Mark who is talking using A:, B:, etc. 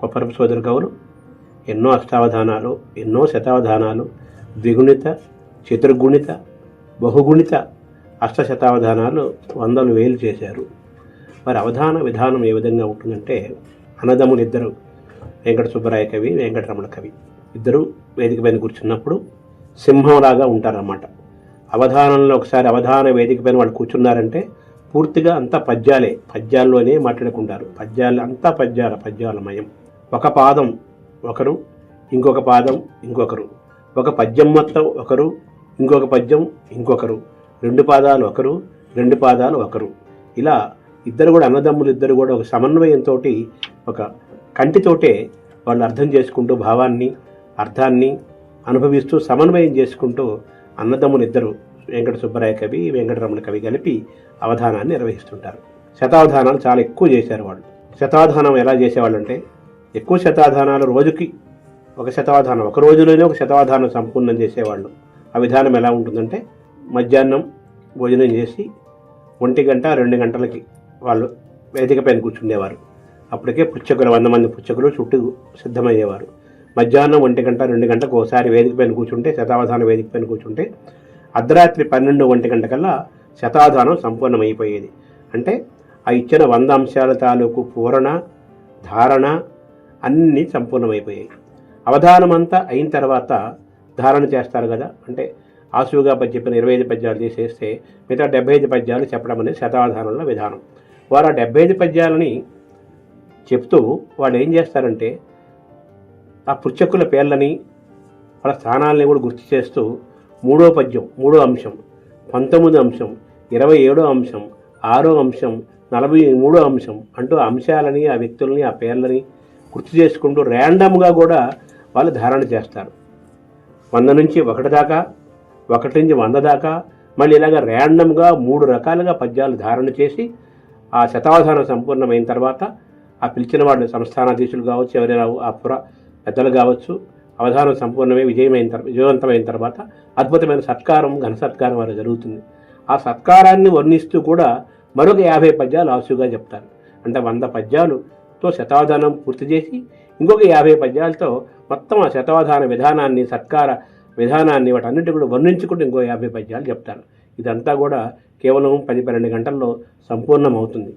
A: కొప్పరపు సోదరి కవులు ఎన్నో అష్టావధానాలు, ఎన్నో శతావధానాలు, ద్విగుణిత, చతుర్గుణిత, బహుగుణిత అష్టశతావధానాలు వందలు వేలు చేశారు. మరి అవధాన విధానం ఏ విధంగా ఉంటుందంటే, అన్నదమ్ములు ఇద్దరు, వెంకట సుబ్బరాయ కవి, వెంకటరమణ కవి ఇద్దరు వేదిక పైన కూర్చున్నప్పుడు సింహంలాగా ఉంటారన్నమాట. అవధానంలో ఒకసారి అవధాన వేదిక పైన వాళ్ళు కూర్చున్నారంటే పూర్తిగా అంతా పద్యాల్లోనే మాట్లాడుకుంటారు. పద్యాలు అంతా పద్యాలమయం. ఒక పాదం ఒకరు, ఇంకొక పాదం ఇంకొకరు, ఒక పద్యం మొత్తం ఒకరు, ఇంకొక పద్యం ఇంకొకరు, 2 పాదాలు ఒకరు, 2 పాదాలు ఒకరు. ఇలా ఇద్దరు కూడా, అన్నదమ్ములు ఇద్దరు కూడా ఒక సమన్వయంతో, ఒక కంటితోటే వాళ్ళు అర్థం చేసుకుంటూ, భావాన్ని అర్థాన్ని అనుభవిస్తూ సమన్వయం చేసుకుంటూ అన్నదమ్ములు ఇద్దరు, వెంకట సుబ్బరాయ కవి, వెంకటరమణ కవి కలిపి అవధానాన్ని నిర్వహిస్తుంటారు. శతావధానాలు చాలా ఎక్కువ చేశారు వాళ్ళు. శతావధానం ఎలా చేసేవాళ్ళు అంటే, ఎక్కువ శతావధానాలు రోజుకి ఒక శతావధానం, ఒక రోజులోనే ఒక శతావధానం సంపూర్ణం చేసేవాళ్ళు. ఆ విధానం ఎలా ఉంటుందంటే, మధ్యాహ్నం భోజనం చేసి 1 గంట 2 గంటలకి వాళ్ళు వేదిక పైన కూర్చునేవారు. అప్పటికే పుచ్చకులు 100 మంది పుచ్చకులు చుట్టూ సిద్ధమయ్యేవారు. మధ్యాహ్నం 1 గంట 2 గంటకు ఒకసారి వేదిక పైన కూర్చుంటే, శతావధాన వేదిక పైన కూర్చుంటే అర్ధరాత్రి 12-1 గంట కల్లా శతావధానం సంపూర్ణమైపోయేది. అంటే ఆ ఇచ్చిన 100 అంశాల తాలూకు పూరణ, ధారణ అన్నీ సంపూర్ణమైపోయాయి. అవధానం అంతా అయిన తర్వాత ధారణ చేస్తారు కదా, అంటే ఆసువుగా చెప్పిన 25 పద్యాలు తీసేస్తే మిగతా 75 పద్యాలు చెప్పడం అనేది శతావధానంలో విధానం. వారు ఆ 75 పద్యాలని చెప్తూ వాళ్ళు ఏం చేస్తారంటే, ఆ పుచ్చకుల పేర్లని, వాళ్ళ స్థానాలని కూడా గుర్తు చేస్తూ 3వ పద్యం 3వ అంశం, 19వ అంశం, 27వ అంశం, 6వ అంశం, 43వ అంశం అంటూ అంశాలని, ఆ వ్యక్తులని, ఆ పేర్లని గుర్తు చేసుకుంటూ ర్యాండమ్గా కూడా వాళ్ళు ధారణ చేస్తారు. 100 నుంచి 1 దాకా, 1 నుంచి 100 దాకా, మళ్ళీ ఇలాగ ర్యాండమ్గా 3 రకాలుగా పద్యాలు ధారణ చేసి ఆ శతావధానం సంపూర్ణమైన తర్వాత ఆ పిలిచిన వాళ్ళు సంస్థానాధీశులు కావచ్చు, ఎవరైనా ఆ పెద్దలు కావచ్చు, అవధానం సంపూర్ణమై విజయవంతమైన తర్వాత అద్భుతమైన సత్కారం, ఘన సత్కారం వారు జరుగుతుంది. ఆ సత్కారాన్ని వర్ణిస్తూ కూడా మరొక 50 పద్యాలు ఆసుగా చెప్తారు. అంటే 100 పద్యాలతో శతావధానం పూర్తి చేసి ఇంకొక 50 పద్యాలతో మొత్తం ఆ శతావధాన విధానాన్ని, సత్కార విధానాన్ని, వాటన్నిటి కూడా వర్ణించుకుంటూ ఇంకో 50 పద్యాలు చెప్తారు. ఇదంతా కూడా కేవలం 10-12 గంటల్లో సంపూర్ణం అవుతుంది.